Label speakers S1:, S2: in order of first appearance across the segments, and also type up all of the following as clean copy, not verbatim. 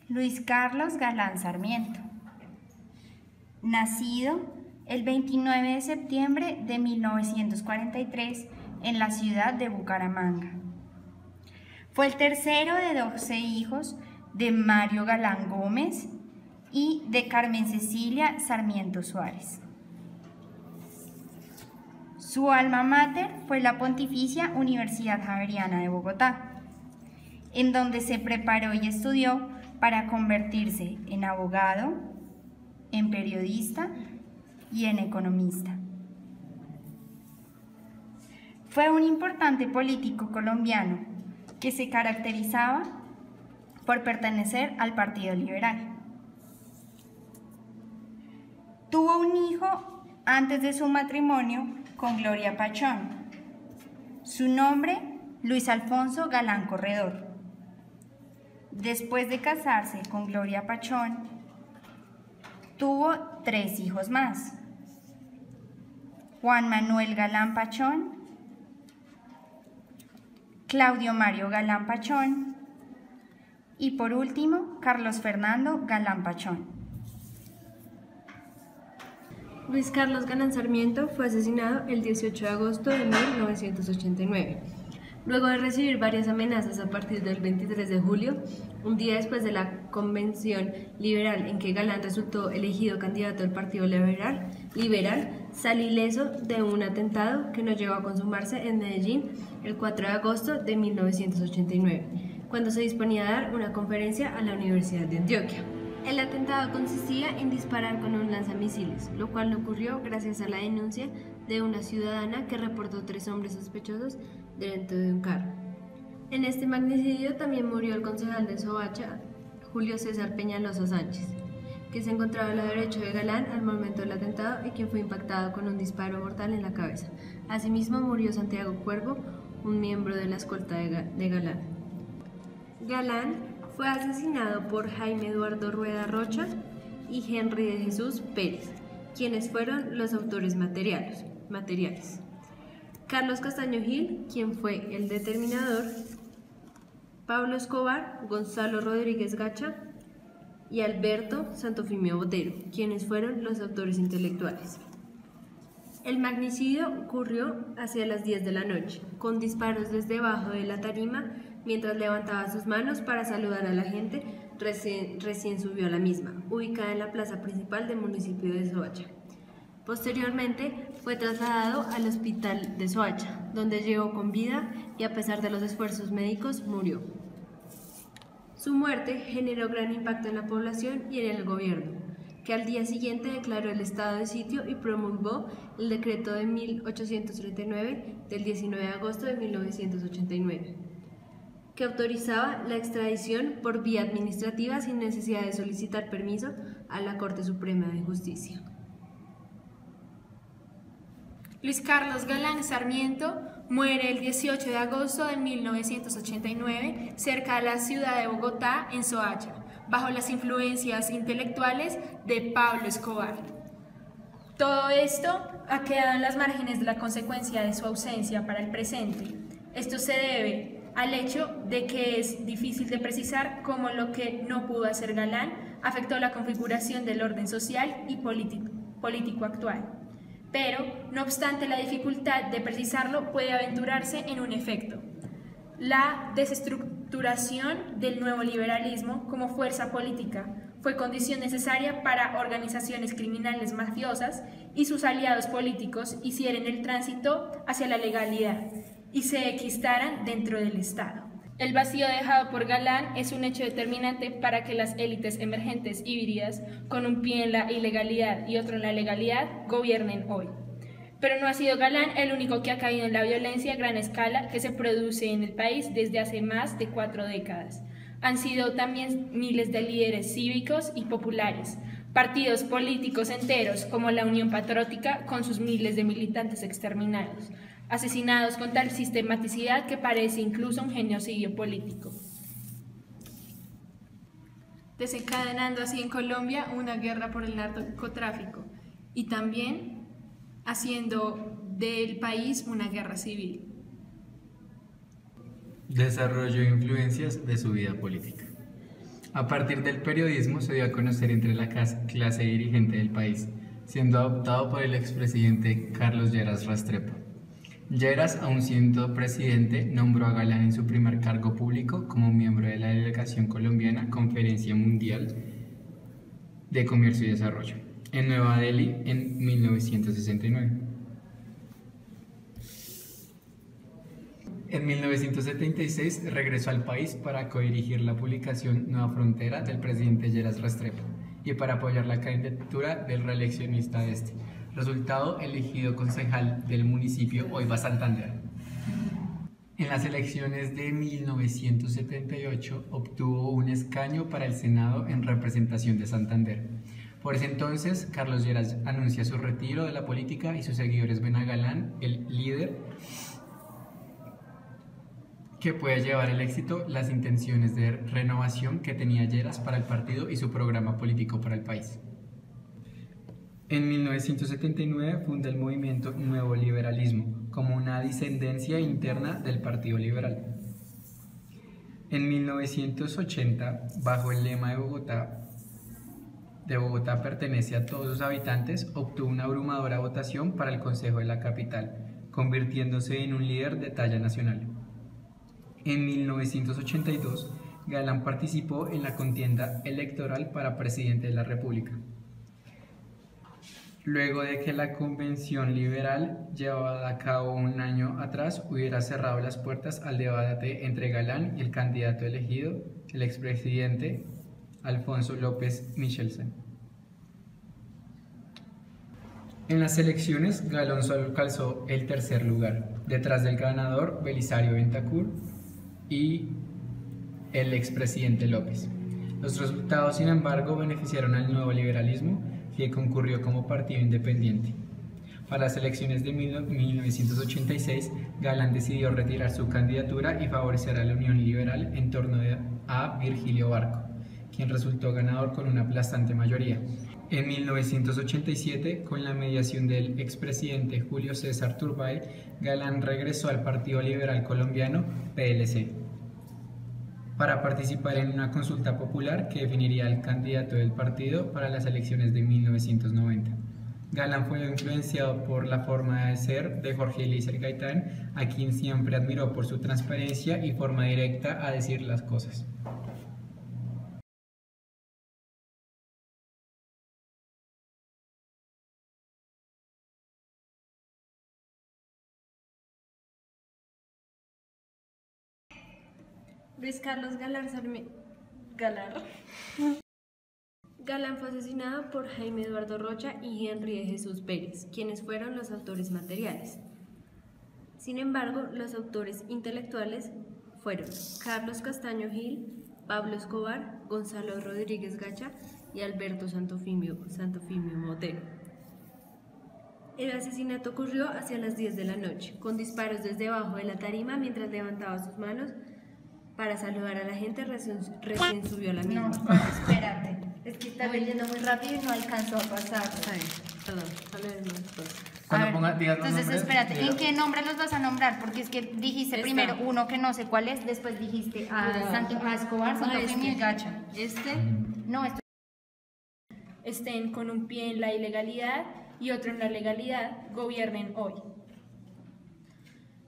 S1: Luis Carlos Galán Sarmiento, nacido el 29 de septiembre de 1943 en la ciudad de Bucaramanga. Fue el tercero de 12 hijos de Mario Galán Gómez y de Carmen Cecilia Sarmiento Suárez. Su alma mater fue la Pontificia Universidad Javeriana de Bogotá, en donde se preparó y estudió para convertirse en abogado, en periodista y en economista. Fue un importante político colombiano que se caracterizaba por pertenecer al Partido Liberal. Tuvo un hijo antes de su matrimonio con Gloria Pachón. Su nombre, Luis Alfonso Galán Corredor. Después de casarse con Gloria Pachón, tuvo 3 hijos más: Juan Manuel Galán Pachón, Claudio Mario Galán Pachón y por último, Carlos Fernando Galán Pachón.
S2: Luis Carlos Galán Sarmiento fue asesinado el 18 de agosto de 1989. Luego de recibir varias amenazas a partir del 23 de julio, un día después de la convención liberal en que Galán resultó elegido candidato del Partido Liberal, salió ileso de un atentado que no llegó a consumarse en Medellín el 4 de agosto de 1989, cuando se disponía a dar una conferencia a la Universidad de Antioquia. El atentado consistía en disparar con un lanzamisiles, lo cual no ocurrió gracias a la denuncia de una ciudadana que reportó 3 hombres sospechosos dentro de un carro. En este magnicidio también murió el concejal de Soacha, Julio César Peñalosa Sánchez, que se encontraba al lado derecho de Galán al momento del atentado y quien fue impactado con un disparo mortal en la cabeza. Asimismo murió Santiago Cuervo, un miembro de la escolta de Galán. Galán fue asesinado por Jaime Eduardo Rueda Rocha y Henry de Jesús Pérez, quienes fueron los autores materiales. Carlos Castaño Gil, quien fue el determinador, Pablo Escobar, Gonzalo Rodríguez Gacha y Alberto Santofimio Botero, quienes fueron los autores intelectuales. El magnicidio ocurrió hacia las 10 de la noche, con disparos desde debajo de la tarima mientras levantaba sus manos para saludar a la gente recién subió a la misma, ubicada en la plaza principal del municipio de Soacha. Posteriormente fue trasladado al hospital de Soacha, donde llegó con vida y a pesar de los esfuerzos médicos murió. Su muerte generó gran impacto en la población y en el gobierno, que al día siguiente declaró el estado de sitio y promulgó el decreto de 1839 del 19 de agosto de 1989, que autorizaba la extradición por vía administrativa sin necesidad de solicitar permiso a la Corte Suprema de Justicia.
S3: Luis Carlos Galán Sarmiento muere el 18 de agosto de 1989 cerca de la ciudad de Bogotá, en Soacha, bajo las influencias intelectuales de Pablo Escobar. Todo esto ha quedado en las márgenes de la consecuencia de su ausencia para el presente. Esto se debe al hecho de que es difícil de precisar cómo lo que no pudo hacer Galán afectó la configuración del orden social y político actual. Pero, no obstante la dificultad de precisarlo, puede aventurarse en un efecto: la desestructuración del nuevo liberalismo como fuerza política fue condición necesaria para organizaciones criminales mafiosas y sus aliados políticos hicieran el tránsito hacia la legalidad y se enquistaran dentro del Estado. El vacío dejado por Galán es un hecho determinante para que las élites emergentes híbridas, con un pie en la ilegalidad y otro en la legalidad, gobiernen hoy. Pero no ha sido Galán el único que ha caído en la violencia a gran escala que se produce en el país desde hace más de 4 décadas. Han sido también miles de líderes cívicos y populares, partidos políticos enteros como la Unión Patriótica con sus miles de militantes exterminados, asesinados con tal sistematicidad que parece incluso un genocidio político, desencadenando así en Colombia una guerra por el narcotráfico y también haciendo del país una guerra civil.
S4: Desarrollo e influencias de su vida política. A partir del periodismo se dio a conocer entre la clase dirigente del país, siendo adoptado por el expresidente Carlos Lleras Restrepo. Lleras, aun siendo presidente, nombró a Galán en su primer cargo público como miembro de la delegación colombiana Conferencia Mundial de Comercio y Desarrollo, en Nueva Delhi en 1969. En 1976 regresó al país para codirigir la publicación Nueva Frontera del presidente Lleras Restrepo y para apoyar la candidatura del reeleccionista de este. Resultado: elegido concejal del municipio Oiva, Santander. En las elecciones de 1978 obtuvo un escaño para el Senado en representación de Santander. Por ese entonces, Carlos Lleras anuncia su retiro de la política y sus seguidores ven a Galán el líder que puede llevar al éxito las intenciones de renovación que tenía Lleras para el partido y su programa político para el país. En 1979 funda el movimiento Nuevo Liberalismo como una discendencia interna del Partido Liberal. En 1980, bajo el lema de Bogotá pertenece a todos sus habitantes, obtuvo una abrumadora votación para el Consejo de la Capital, convirtiéndose en un líder de talla nacional. En 1982, Galán participó en la contienda electoral para presidente de la República. Luego de que la Convención Liberal, llevada a cabo un año atrás, hubiera cerrado las puertas al debate entre Galán y el candidato elegido, el expresidente Alfonso López Michelsen. En las elecciones, Galán solo alcanzó el tercer lugar, detrás del ganador Belisario Bentancur y el expresidente López. Los resultados, sin embargo, beneficiaron al nuevo liberalismo, que concurrió como partido independiente. Para las elecciones de 1986, Galán decidió retirar su candidatura y favorecer a la Unión Liberal en torno a Virgilio Barco, quien resultó ganador con una aplastante mayoría. En 1987, con la mediación del expresidente Julio César Turbay, Galán regresó al Partido Liberal Colombiano, PLC, para participar en una consulta popular que definiría al candidato del partido para las elecciones de 1990. Galán fue influenciado por la forma de ser de Jorge Eliezer Gaitán, a quien siempre admiró por su transparencia y forma directa a decir las cosas.
S2: Luis Carlos Galán fue asesinado por Jaime Eduardo Rocha y Henry de Jesús Pérez, quienes fueron los autores materiales. Sin embargo, los autores intelectuales fueron Carlos Castaño Gil, Pablo Escobar, Gonzalo Rodríguez Gacha y Alberto Santofimio Motero. El asesinato ocurrió hacia las 10 de la noche, con disparos desde debajo de la tarima mientras levantaba sus manos para saludar a la gente recién subió a la misma.
S1: No, espérate. Es que está leyendo muy rápido y no alcanzó a pasar.
S2: Perdón, a leer después.
S1: Entonces, espérate, ¿en qué nombre los vas a nombrar? Porque es que dijiste primero uno que no sé cuál es, después dijiste a Escobar, Santofimio y Gacha. No,
S3: Estén con un pie en la ilegalidad y otro en la legalidad, gobiernen hoy.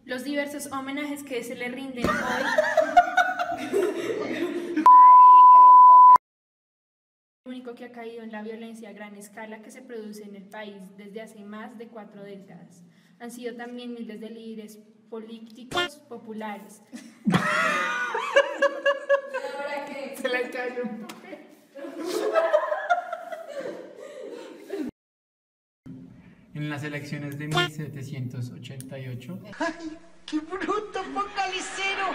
S3: Los diversos homenajes que se le rinden hoy el único que ha caído en la violencia a gran escala que se produce en el país desde hace más de 4 décadas. Han sido también miles de líderes políticos populares.
S1: ¿Ahora qué?
S3: Se la cayó un
S4: En las elecciones de 1788,
S5: ¡Ay, qué bruto focalicero!